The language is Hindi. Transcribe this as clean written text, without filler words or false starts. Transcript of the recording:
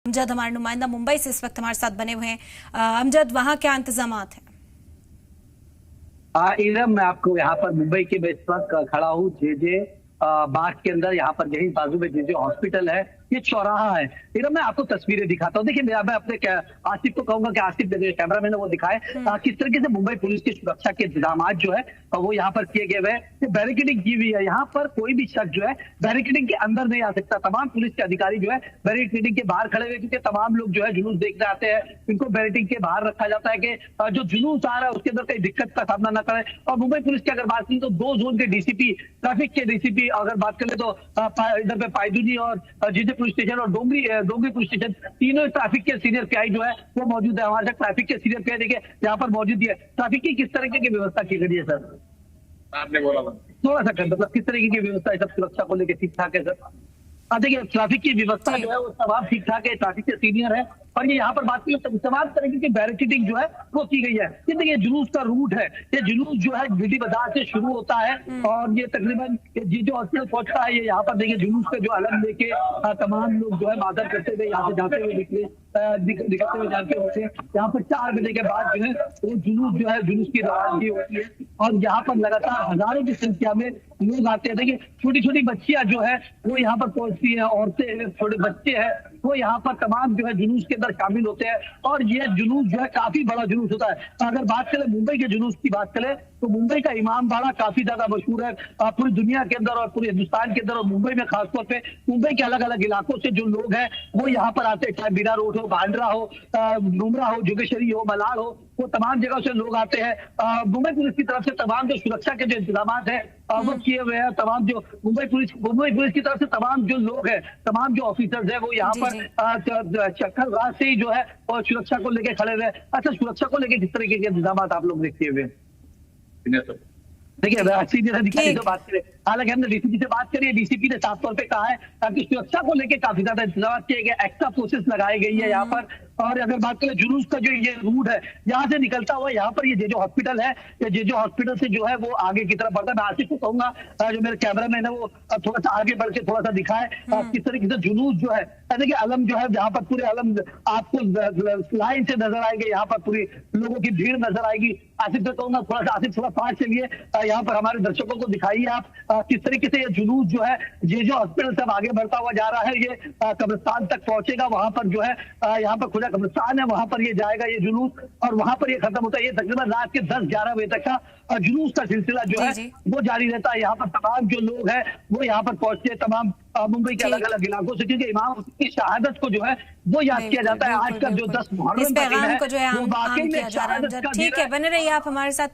अमजद हमारे नुमाइंदा मुंबई से इस वक्त हमारे साथ बने हुए हैं। अमजद, वहां क्या इंतजामात हैं? इरम, मैं आपको यहाँ पर मुंबई के मैं इस वक्त खड़ा हूँ जे बाग के अंदर। यहाँ पर यही बाजू में जे हॉस्पिटल है, ये चौराहा है। इरम, मैं आपको तस्वीरें दिखाता हूँ। देखिए, मैं अपने आसिफ को कहूंगा कि आसिफ कैमरा मैन वो दिखाए किस तरीके से मुंबई पुलिस की सुरक्षा के इंतजाम जो है वो यहाँ पर किए गए हुए हैं। बैरिकेडिंग की हुई है, यहाँ पर कोई भी शख्स जो है बैरिकेडिंग के अंदर नहीं आ सकता। तमाम पुलिस के अधिकारी जो है बैरिकेडिंग के बाहर खड़े हुए, क्योंकि तमाम लोग जो है जुलूस देखने आते हैं। इनको बैरिकेडिंग के बाहर रखा जाता है कि जो जुलूस आ रहा है उसके अंदर कोई दिक्कत का सामना न करे। और मुंबई पुलिस की अगर बात की तो 2 जोन के डीसीपी, ट्रैफिक के डीसीपी अगर बात करें तो इधर पे पायदुनी और जीजे पुलिस स्टेशन और डोंगरी पुलिस स्टेशन, तीनों ट्रैफिक के सीनियर पीआई जो है वो मौजूद है। हमारे साथ ट्रैफिक के सीनियर पीआई देखिए यहाँ पर मौजूद है। ट्रैफिक की किस तरीके की व्यवस्था की गई है सर? आपने बोला थोड़ा सा मतलब किस तरीके की व्यवस्था है? सब सुरक्षा को लेकर ठीक ठाक है सर? देखिए, ट्रैफिक की व्यवस्था जो है वो तमाम ठीक ठाक है। ट्रैफिक के सीनियर है और ये यहाँ पर बात की तो तमाम तरीके की बैरिकेडिंग जो है वो की गई है। देखिए, जुलूस का रूट है, ये जुलूस जो है गिडी बाजार से शुरू होता है और ये तकरीबन जीजे हॉस्पिटल पहुंचता है। ये यहाँ पर देखिए जुलूस का जो अलग लेके तमाम लोग जो है मादर करते हुए यहाँ से जाते हुए निकलते हुए जाते होते हैं। यहाँ पर 4 बजे के बाद जो है वो जुलूस जो है जुलूस की रवानगी होती है और यहाँ पर लगातार हजारों की संख्या में लोग आते हैं। देखिए, छोटी छोटी बच्चियां जो है वो यहाँ पर पहुंचती हैं, औरतें, छोटे बच्चे हैं, वो यहाँ पर तमाम जो है जुलूस के अंदर शामिल होते हैं और ये जुलूस जो है काफी बड़ा जुलूस होता है। अगर बात करें मुंबई के जुलूस की बात करें तो मुंबई का इमाम बाड़ा काफी ज्यादा मशहूर है पूरी दुनिया के अंदर और पूरे हिंदुस्तान के अंदर। और मुंबई में खासतौर पे मुंबई के अलग अलग इलाकों से जो लोग हैं वो यहाँ पर आते हैं, चाहे मीरा रोड हो, बांद्रा हो, नुमरा हो, जोगेश्वरी हो, मलाड हो, वो तमाम जगह से लोग आते हैं। मुंबई पुलिस की तरफ से तमाम जो सुरक्षा के जो इंतजाम है वो किए हुए हैं। तमाम जो मुंबई पुलिस की तरफ से तमाम जो लोग हैं, तमाम जो ऑफिसर्स हैं वो यहाँ पर कल रात से ही जो है और सुरक्षा को लेकर खड़े हुए। अच्छा, सुरक्षा को लेकर किस तरीके के इंतजाम आप लोग देखते हुए? देखिए, सीनियर अधिकारी से बात करें, हालांकि हमने डीसीपी से बात करी है, डीसीपी ने साफ तौर पे कहा है कि सुरक्षा को लेकर काफी ज्यादा इंतजाम किए गए, एक्स्ट्रा फोर्सेस लगाई गई है यहाँ पर। और अगर बात करें जुलूस का जो ये रूट है यहाँ से निकलता हुआ, यहाँ पर ये जे हॉस्पिटल है, ये जे हॉस्पिटल से जो है वो आगे की तरफ बढ़ता है। मैं आसिफ को कहूंगा जो मेरे कैमरा मैन है वो थोड़ा सा आगे बढ़ के थोड़ा सा दिखाए किस तरीके से जुलूस जो है। देखिए, अलम जो है यहाँ पर पूरे अलम आपको लाइन से नजर आएंगे, यहाँ पर पूरी लोगों की भीड़ नजर आएगी। आसिफ से कहूंगा थोड़ा सा, आसिफ थोड़ा पास चलिए, यहाँ पर हमारे दर्शकों को दिखाइए आप किस तरीके से ये जुलूस जो है जे हॉस्पिटल से आगे बढ़ता हुआ जा रहा है। ये कब्रिस्तान तक पहुंचेगा, वहां पर जो है यहाँ पर खुदा कब्रिस्तान है, वहां पर ये जाएगा ये जुलूस और वहां पर ये खत्म होता है। ये तकरीबन रात के 10-11 बजे तक का जुलूस का सिलसिला जो है वो जारी रहता है। यहाँ पर तमाम जो लोग हैं वो यहाँ पर पहुंचते हैं, तमाम मुंबई के अलग अलग इलाकों से, क्योंकि इमाम की शहादत को जो है वो याद किया जाता है। आज का जो 10 मुहर्रम इस पैगाम को जो है आम किया जा रहा है। ठीक है, बने रहिए आप हमारे साथ।